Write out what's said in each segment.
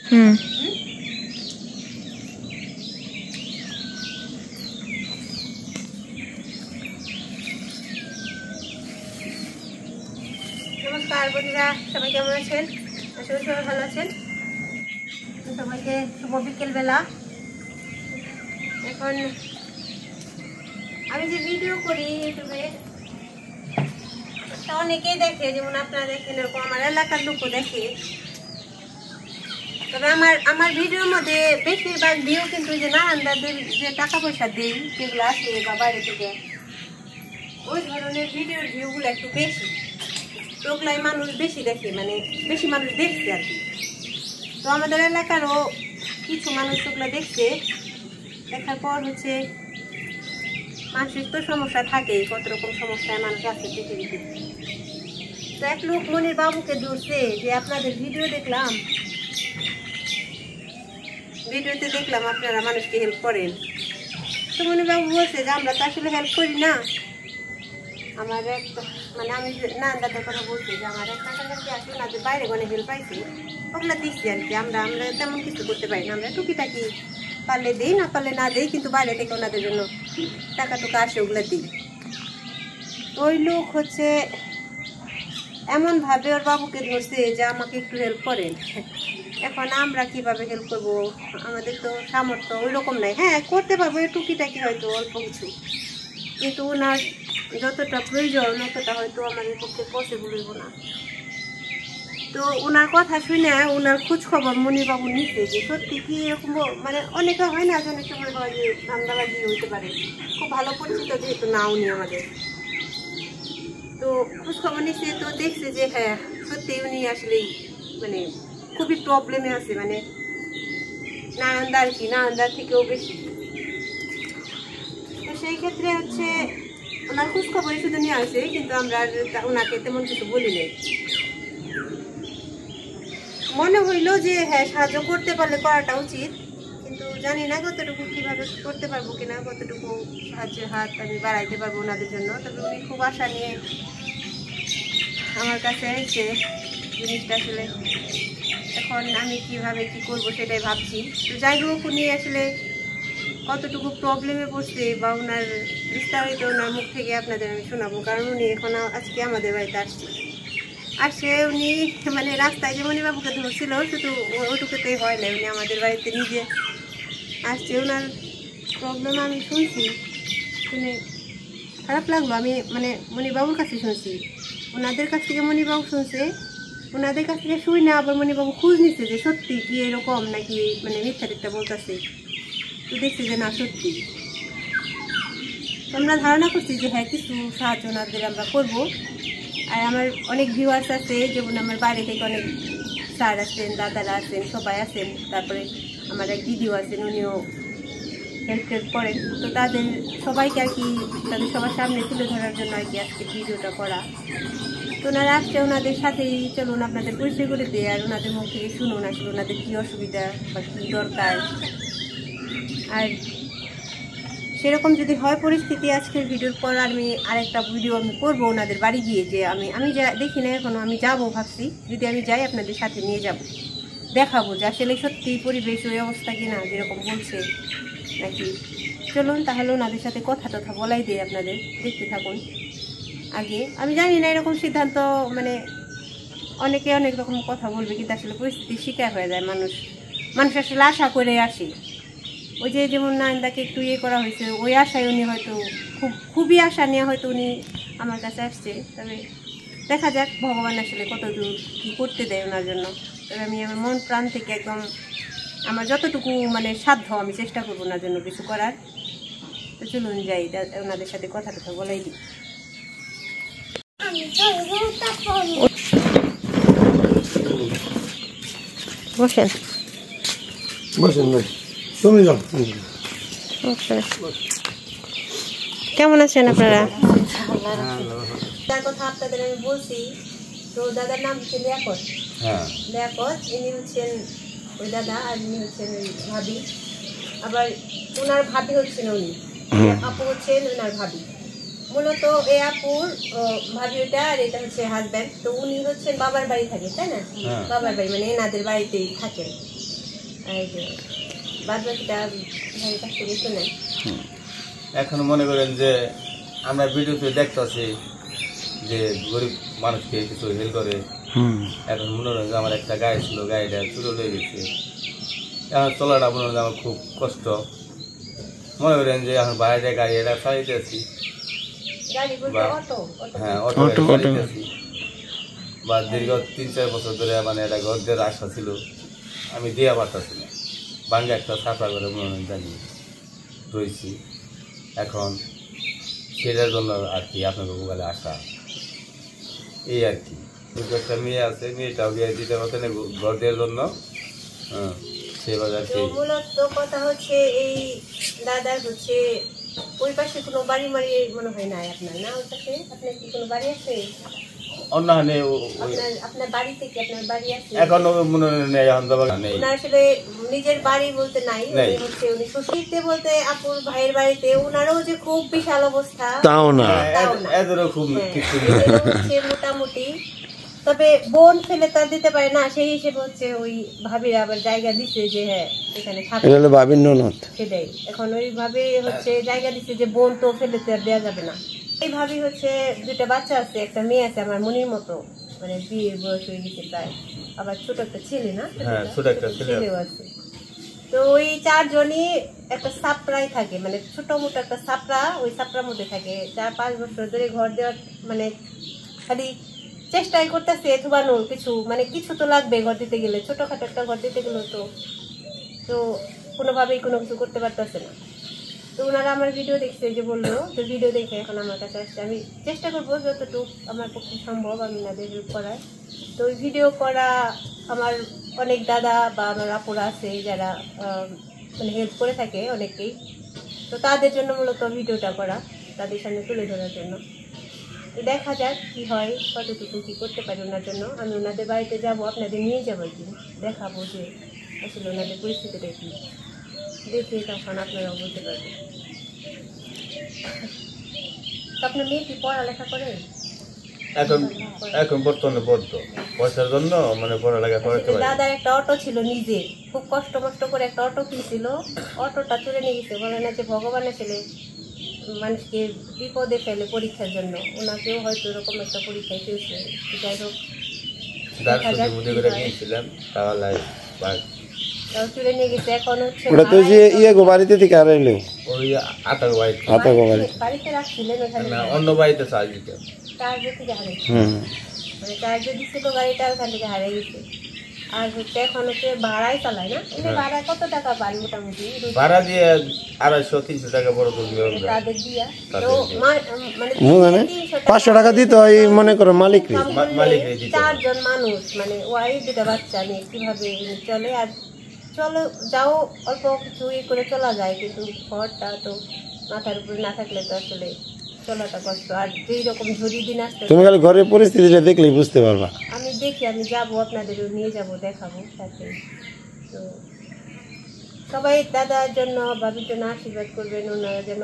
নমস্কার বন্ধুরা, সবাই কেমন আছেন? আসলে সবাই ভালো আছেন। সবাইকে শুভ বিকেল বেলা। এখন আমি যে ভিডিও করি ইউটিউবে, অনেকেই দেখে, যেমন আপনারা দেখেন, এরকম আমার এলাকার লোকও দেখে। তবে আমার ভিডিওর মধ্যে বেশিরভাগ ভিউ কিন্তু যে নারায়ণদাদের যে টাকা পয়সা দেই, যেগুলো আসে বা বাইরে থেকে, ওই ধরনের ভিডিওর ভিউগুলো একটু বেশি। তো ওগুলাই মানুষ বেশি দেখে, মানে বেশি মানুষ দেখছে আর কি। তো আমাদের এলাকারও কিছু মানুষ ওগুলো দেখছে। দেখার পর হচ্ছে, মানুষের তো সমস্যা থাকেই, কত রকম সমস্যায় মানুষ আছে পৃথিবীতে। তো এক লোক মনির বাবুকে ধরছে যে আপনাদের ভিডিওতে দেখলাম আপনারা মানুষকে হেল্প করেন। তো মনির বাবু বলছে যে আমরা তো আসলে হেল্প করি না। আমার একটা মানে আমি নান্দাদের কথা বলছি যে আমার একটা কাছাকাছি আসলে ওনাদের বাইরে গনে হেল্প পাইছি, ওগুলো দিচ্ছি আর কি। আমরা তেমন কিছু করতে পারি না। আমরা টুকিটাকি পারলে দিই, না পারলে না দিই, কিন্তু বাইরে থেকে ওনাদের জন্য টাকা টুকা আসে, ওগুলো দিই। ওই লোক হচ্ছে এমনভাবে ওর বাবুকে ধরছে যে আমাকে একটু হেল্প করেন। এখন আমরা কিভাবে হেল্প করবো? আমাদের তো সামর্থ্য ওই রকম নাই। হ্যাঁ, করতে পারবো টুকিটাকি, হয়তো অল্প কিছু, কিন্তু ওনার যতটা প্রয়োজন অতটা হয়তো আমাদের পক্ষে পসিবল হইব না। তো ওনার কথা শুনে ওনার খোঁজ খবর মনিবাবু নিচ্ছে যে সত্যি কি এরকম, মানে অনেকে হয় না, অনেক সময় হয় যে ধান্দাবাজি হইতে পারে। খুব ভালো পরিচিত যেহেতু না উনি আমাদের, তো খোঁজ খবর নিচ্ছে। তো দেখছে যে হ্যাঁ, সত্যি উনি আসলেই মানে খুবই প্রবলেমে আছে, মানে নারায়ণদার থেকেও বেশি। তো সেই ক্ষেত্রে হচ্ছে ওনার খোঁজ খবরই শুধু নিয়ে আসে, কিন্তু আমরা ওনাকে তেমন কিছু বলি নাই। মনে হইলো যে হ্যাঁ, সাহায্য করতে পারলে করাটা উচিত, কিন্তু জানি না কতটুকু কিভাবে করতে পারবো কিনা, কতটুকু সাহায্যের হাত আমি বাড়াইতে পারবো ওনাদের জন্য। তবে উনি খুব আশা নিয়ে আমার কাছে এসে জিনিসটা আসলে এখন আমি কিভাবে কি করব সেটাই ভাবছি। তো যাই হোক, উনি আসলে কতটুকু প্রবলেমে পড়ছে বা ওনার বিস্তারিত ওনার মুখ থেকে আপনাদের আমি শোনাবো, কারণ উনি এখন আজকে আমাদের বাড়িতে আসছে। উনি মানে রাস্তায় যে মনিবাবুকে ধরছিল, শুধু ওটুকুতেই হয় না, উনি আমাদের বাড়িতে নিজে আসছে। ওনার প্রবলেম আমি শুনছি, শুনে খারাপ লাগলো। আমি মানে মনিবাবুর কাছে শুনছি, ওনাদের কাছ থেকে মনিবাবু শুনছে, ওনাদের কাছ থেকে শুই না আবার মনিবাবু খোঁজ নিচ্ছে যে সত্যি কি এরকম নাকি মানে মিথ্যাটা বলতেছে। তো দেখছি যে না, সত্যি। আমরা ধারণা করছি যে হ্যাঁ, কিছু সাহায্য ওনাদের আমরা করবো। আর আমার অনেক ভিউয়ার্স আছে, যেমন আমার বাইরে থেকে অনেক স্যার আছেন, দাদারা আছেন, সবাই আছেন। তারপরে আমার এক দিদিও আছেন, উনিও হেল্প করেন। তো তাদের সবাইকে আর কি, তাদের সবার সামনে তুলে ধরার জন্য আর কি আজকে ভিডিওটা করা। তো ওনারা আসছে, ওনাদের সাথেই চলুন আপনাদের পরিচয় করে দিয়ে, আর ওনাদের মুখ থেকে শুনুন আসলে ওনাদের কী অসুবিধা বা কী দরকার। আর সেরকম যদি হয় পরিস্থিতি, আজকের ভিডিওর পর আমি আরেকটা ভিডিও আমি করবো ওনাদের বাড়ি গিয়ে, যে আমি যা দেখি না এখনও, আমি যাবো ভাবছি। যদি আমি যাই আপনাদের সাথে নিয়ে যাব, দেখাবো যে আসলে সত্যি পরিবেশ ওই অবস্থা কিনা যেরকম বলছে নাকি। চলুন তাহলে ওনাদের সাথে কথা বলাই দিই আপনাদের, দেখতে থাকুন। আগে আমি জানি না, এরকম সিদ্ধান্ত মানে অনেকে অনেক রকম কথা বলবে, কিন্তু আসলে পরিস্থিতির শিকার হয়ে যায় মানুষ আসলে আশা করে আসে। ওই যে যেমন নারায়ণদাকে একটু করা হয়েছে, ওই আশায় উনি হয়তো খুবই আশা নিয়ে হয়তো উনি আমার কাছে আসছে। তবে দেখা যাক ভগবান আসলে কত দূর কী করতে দেয় ওনার জন্য। তবে আমি আমার মন প্রাণ থেকে একদম আমার যতটুকু মানে সাধ্য আমি চেষ্টা করবো ওনার জন্য কিছু করার। তো চলুন যাই, ওনাদের সাথে কথা বলাই দিই। বসেন তুমি যাও। কেমন আছেন আপনারা? তার কথা আপনাদের আমি বলছি। তো দাদার নাম হচ্ছে লিয়াকত। ইনি হচ্ছেন ওই দাদা, আর ইনি হচ্ছেন ওই ভাবি। আবার ওনার ভাবি হচ্ছেন উনি, আপু হচ্ছেন ওনার ভাবি। মূলত এই আপুর ভাবি ওটা, আর এটা হচ্ছে হাজব্যান্ড। তো উনি হচ্ছেন বাবার বাড়ি থাকে, তাই না? বাবার বাড়ি মানে এনাদের বাড়িতেই থাকেন। এই যে বাদ বাকিটা ভাইয়ের কাছ থেকে শুনেন। এখন মনে করেন যে আমরা ভিডিওতে দেখতেছি যে গরিব মানুষকে কিছু হেল্প করে। এখন মনে করেন যে আমার একটা গাড়ি ছিল, গাড়িটা চুরো হয়ে গেছে। এখন চলাটা মনে করেন আমার খুব কষ্ট। মনে করেন যে এখন বাইরে গাড়ি এটা চালাইতে আছি, হ্যাঁ অটো চালাইতে আছি, বা দীর্ঘ 3-4 বছর ধরে মানে এটা ঘর দেওয়ার আশা ছিল, আমি দেওয়া পারতেছি না। বাঙ্গা একটা সাফা করে মনে করেন জানি রয়েছি। এখন সেটার জন্য আর কি আপনাকে মোবাইলে আসা, এই আর কি। কিন্তু একটা মেয়ে আছে, মেয়েটাও বিয়ে দিতে পারতেন ঘর দেওয়ার জন্য। হ্যাঁ সেভাবে আর কি। মূলত কথা হচ্ছে এই দাদার হচ্ছে ওই পাশে কোনো বাড়ি মারি মনে হয় না আপনার, না ওই পাশে আপনার কি কোনো বাড়ি আছে? অন্য আপনার বাড়ি থেকে আপনার বাড়ি আছে এখন মনে নেই, আসলে নিজের বাড়ি বলতে নাই, হচ্ছে উনি শ্বশুরতে বলতে আপুর ভাইয়ের বাড়িতে ওনারও যে খুব বিশাল অবস্থা তাও না, খুব মোটামুটি। তবে বোন ফেলে তার দিতে পারে না, সেই হিসেবে হচ্ছে ওই ভাবিরা আবার জায়গা দিচ্ছে যে হ্যাঁ এখানে থাকবে ভাবির ননদ, সেটাই। এখন ওইভাবে হচ্ছে জায়গা দিচ্ছে যে বোন তো ফেলে তো আর দেওয়া যাবে না। এই ভাবি হচ্ছে 2টা বাচ্চা আছে, একটা মেয়ে আছে আমার মনির মতো, মানে বিয়ের বয়স হয়ে গেছে প্রায়, আবার ছোট একটা ছেলে, না ছোট একটা ছেলেও আছে। তো ওই 4 জনই একটা সাপড়াই থাকে, মানে ছোট মোটো একটা সাপড়া, ওই সাপড়ার মধ্যে থাকে। 4-5 বছর ধরে ঘর দেওয়ার মানে খালি চেষ্টাই করতেছে ধুবানোর, কিছু মানে কিছু তো লাগবে ঘর দিতে গেলে, ছোটখাটো একটা ঘর দিতে গেলেও তো কোনোভাবেই কোনো কিছু করতে পারতেছে না। তো ওনারা আমার ভিডিও দেখছে, যে বললো তো ভিডিও দেখে এখন আমার কাছে আসছে। আমি চেষ্টা করবো যতটুকু আমার পক্ষে সম্ভব আমি ওনাদের হেল্প করার। তো ওই ভিডিও করা আমার অনেক দাদা বা আমার আপুরা আছে যারা মানে হেল্প করে থাকে অনেকেই, তো তাদের জন্য মূলত ভিডিওটা করা, তাদের সামনে তুলে ধরার জন্য। তো দেখা যাক কি হয়, কতটুকু কী করতে পারি ওনার জন্য। আমি ওনাদের বাড়িতে যাবো, আপনাদের নিয়ে যাবো একদিন, দেখাবো যে আসলে ওনাদের পরিস্থিতিটা কী, দেখে তখন আপনারাও বলতে পারবেন। আপনার মেয়ে কি পড়ালেখা করে? এখন বর্তমানে বদ্ধ পয়সার জন্য মানে পড়ালেখা করতে পারে। দাদার একটা অটো ছিল নিজে, খুব কষ্ট করে একটা অটো কিনছিল, অটোটা চুরে নিয়ে গেছে। বলে না যে ভগবানের ছেলে মানুষকে বিপদে ফেলে পরীক্ষার জন্য, ওনাকেও হয়তো এরকম একটা পরীক্ষায় ফেলছে। যাই হোক তাও চুরে নিয়ে গেছে। এখন হচ্ছে বাড়িতে থেকে হারাইলো, বাড়িতে রাখছিলেন ওখানে, অন্য বাড়িতে চার্জ দিতে, চার্জ থেকে হারিয়েছে, মানে চার্জ দিচ্ছিল গাড়িটা, ওখান থেকে হারিয়ে গেছে। আর হচ্ছে এখন হচ্ছে ভাড়াই চালায় না, এমনি ভাড়া কত টাকা পান মোটামুটি? ভাড়া দিয়ে 250-300 টাকা বড় তাদের দিয়া, তো মানে 500 টাকা দিতে হয় মনে করো মালিক। 4 জন মানুষ, মানে ওই 2টা বাচ্চা নিয়ে কিভাবে চলে? আর চলো যাও অল্প কিছু করে চলা যায়, কিন্তু ঘরটা তো মাথার উপরে না থাকলে তো আসলে চলাটা কষ্ট। আর যেই রকম ঝড়ি দিন আসতে, তুমি খালি ঘরের পরিস্থিতিটা দেখলেই বুঝতে পারবা। আমি দেখি, আমি যাবো, আপনাদেরও নিয়ে যাবো, দেখাবো সাথে। তো সবাই দাদার জন্য ভাবির জন্য আশীর্বাদ করবেন, ওনারা যেন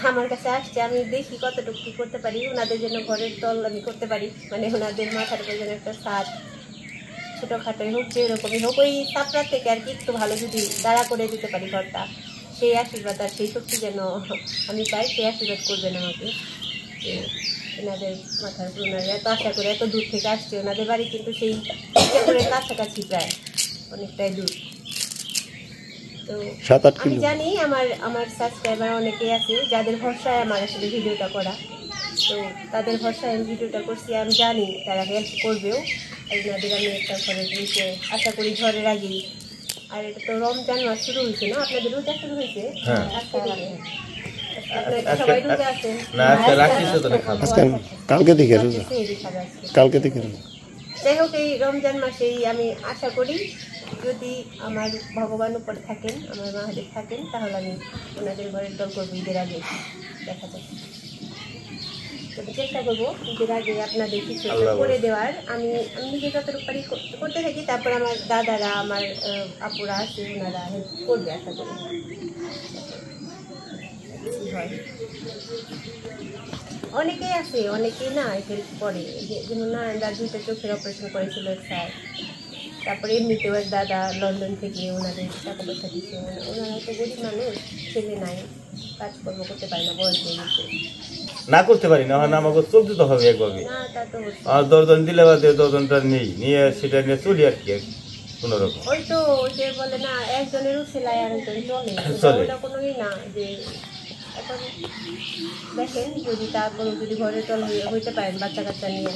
আমার কাছে আসছে, আমি দেখি কতটুকু কী করতে পারি ওনাদের জন্য। ঘরের তল আমি করতে পারি, মানে ওনাদের মাথার উপর যেন একটা ছাদ ছোটোখাটোই হোক, যেরকমই হোক, ওই সাপড়ার থেকে আর কি একটু ভালো যদি দাঁড়া করে দিতে পারি ঘরটা, সেই আশীর্বাদ আর সেই শক্তি যেন আমি পাই, সেই আশীর্বাদ করবেন আমাকে। ওনাদের মাথার উপর ওনারা এত আশা করে এত দূর থেকে আসছে, ওনাদের বাড়ি কিন্তু সেই করে কাছাকাছি, প্রায় অনেকটাই দূর। তো আমি জানি আমার সাবস্ক্রাইবার অনেকেই আছে যাদের ভরসায় আমার আসলে ভিডিওটা করা, তো তাদের ভরসায় আমি ভিডিওটা করছি। আমি জানি তারা হেল্প করবেও। আপনাদের আমি একটা ঘরের জিনিসে আশা করি ঝড়ের আগেই। আর এটা তো রমজান মাস শুরু হয়েছে না, আপনাদের রোজা শুরু হয়েছে? কালকে থেকে যাই হোক, এই রমজান মাসেই আমি আশা করি যদি আমার ভগবান উপর থাকেন, আমার মহাদেব থাকেন, তাহলে আমি ওনাদের ঘরের দল করবো ঈদের আগে, দেখা যাক। তবে চেষ্টা করবো ঈদের আগে আপনাদের কিছু করে দেওয়ার। আমি নিজে যতটুকু পারি করতে থাকি, তারপর আমার দাদারা, আমার আপুরা আছে, ওনারা হেল্প করবে আশা করি। অনেকেই আছে, অনেকেই না হেল্প করে, যেমন না 2টা চোখের অপারেশন করেছিল স্যার, তারপরে এমনিতেও এক দাদা লন্ডন থেকে ওনাদের টাকা পয়সা দিচ্ছে, ওনারা তো গরিব মানুষ, ছেলে নাই, কাজকর্ম করতে পারে না, বয়স হয়ে গেছে। না করতে পারি না, হয় না আমাকে চলতে তো হবে একভাবে। না তা তো হচ্ছে। আর 10 জন দিলে বাদে 10 জনটা নেই, নিয়ে সেটা নিয়ে চলি আর কি কোনো রকম। ওই তো যে বলে না একজনেরও সেলাই আরেকজন চলে, চলে। ওটা কোনোই না যে এখন দেখেন যদি তারপরে যদি ঘরে চল হইতে পারেন বাচ্চা কাচ্চা নিয়ে,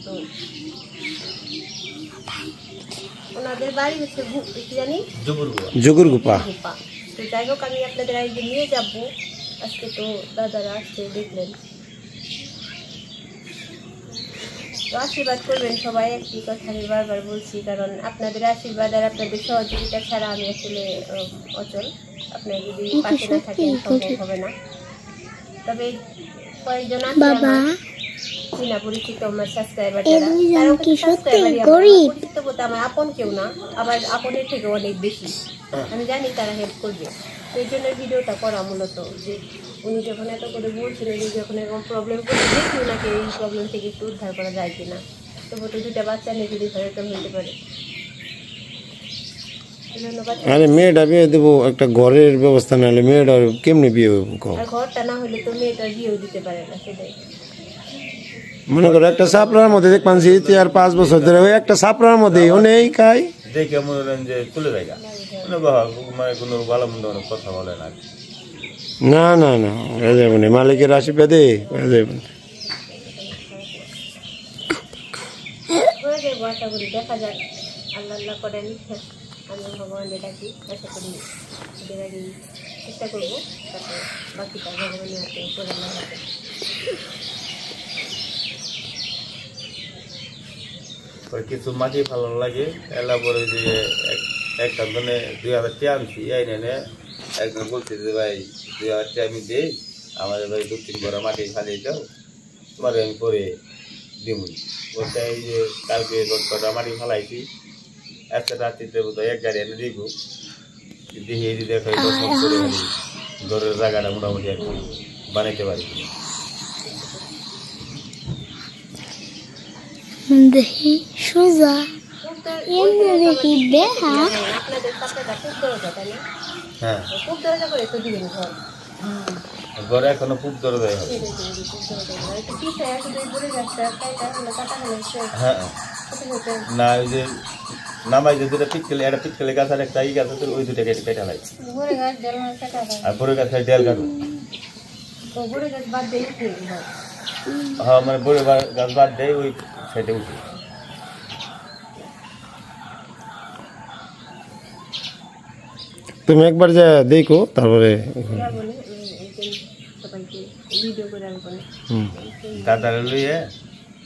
তো ওনাদের বাড়ি হচ্ছে কি জানি জুগুর গুপা। তো যাই হোক আমি আপনাদের আজকে নিয়ে যাবো, আজকে তো দাদারা আসছে দেখলেন, তো আশীর্বাদ করবেন সবাই, একটি কথা আমি বারবার বলছি, কারণ আপনাদের আশীর্বাদ আর আপনাদের সহযোগিতা ছাড়া আমি আসলে অচল, আপনারা যদি পাশে না থাকেন সম্ভব হবে না। তবে কয়েকজন আছে চিনা পরিচিত আমার সাবস্ক্রাইবার যারা, পরিচিত বলতে আমার আপন কেউ না, আবার আপনের থেকে অনেক বেশি, আমি জানি তারা হেল্প করবে, তো এই জন্য ভিডিওটা করা মূলত, যে উনি যখন এত করে বলছিলেন যে যখন এরকম প্রবলেম করে দেখি ওনাকে এই প্রবলেম থেকে একটু উদ্ধার করা যায় কিনা, তবু তো 2টা বাচ্চা নিয়ে যদি সচেতন হতে পারে। ধন্যবাদ। আরে মেয়েটা বিয়ে দেবো, একটা ঘরের ব্যবস্থা না হলে মেয়েটা কেমনি বিয়ে হবে? আর ঘরটা না হলে তো মেয়েটা বিয়েও দিতে পারে না, সেটাই। মনে করো একটা সাপড়ার মধ্যে দেখবেন 4-5 বছর ধরে ওই একটা সাপড়ার মধ্যে অনেক খাই দেখে মনে করেন যে চলে যায়, মানে কোনো ভালো মন্দ অনেক কথা বলে না। না না না হয়ে যাবে না, মালিকের আশীর্বাদে হয়ে যাবে না। হয়ে যাবো আশা করি, দেখা যাক, আল্লাহ আল্লাহ করেন, আমি ভগবানের ডাকি, আশা করি ওদের আগে চেষ্টা করবো, তারপর বাকিটা ভগবানের হাতে প্রধানের হাতে। কিছু মাটি ভালো লাগে, এলা পরে যে একটা মানে 2000 টাকা আনছি, এই নেনে একজন বলছে যে ভাই 2000 টাকা আমি দিই, আমাদের ভাই 2-3 বড় মাটি খালি দাও, তোমার আমি পরে দিব। বলতে এই যে কালকে কটা মাটি ফালাইছি, একটা রাত্রিতে বোধহয় 1 গাড়ি এনে দিব, দেখি এই যে দেখো ঘরের জায়গাটা মোটামুটি একটু বানাইতে পারি। দেখি সোজা দেখি দেখা আপনাদের সাথে খুব দরজা, তাই না? হ্যাঁ, খুব দরজা করে তো দিবেন ঘর, ঘরে এখনো খুব দরজা হবে। হ্যাঁ না, ওই যে নামাই যে 2টা পিকচেলে, একটা পিকচেলে গাছ আর একটা গাছ আছে, ওই 2টা কেটে কেটে হয়। আর বড় গাছ ডেল কাটো। হ্যাঁ মানে বড় গাছ বাদ দেয়, ওই সাইডে উঠে। তুমি একবার যা দেখো, তারপরে দাদারে লইয়ে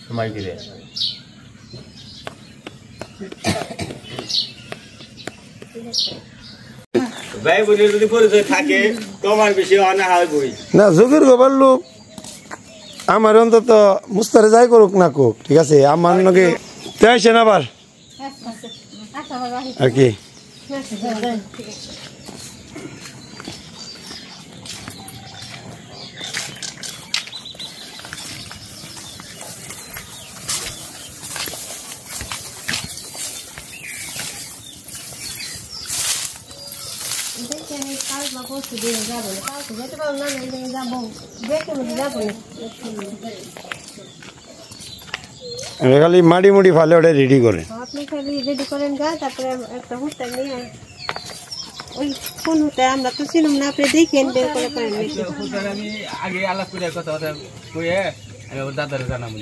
সময় গিরে ভাই বলে যদি পরিচয় থাকে তোমার বেশি অনাহা হইবই না। যোগের গোবার লোক আমার অন্তত মুস্তারে যাই করুক না কোক, ঠিক আছে, আমার নাকি আসেন আবার আর কি। খালি মাটি মুটি ফালে ওটা রেডি করে, আপনি খালি রেডি করেন গা, তারপরে একটা হুঁটা নিয়ে ওই কোন হুঁটা আমরা তো ছিলাম না, আপনি দেখেন বের করে পারেন নাকি। আমি আগে আলাপ করে কথা কথা কয়ে আমি ওর দাদারে জানাবো।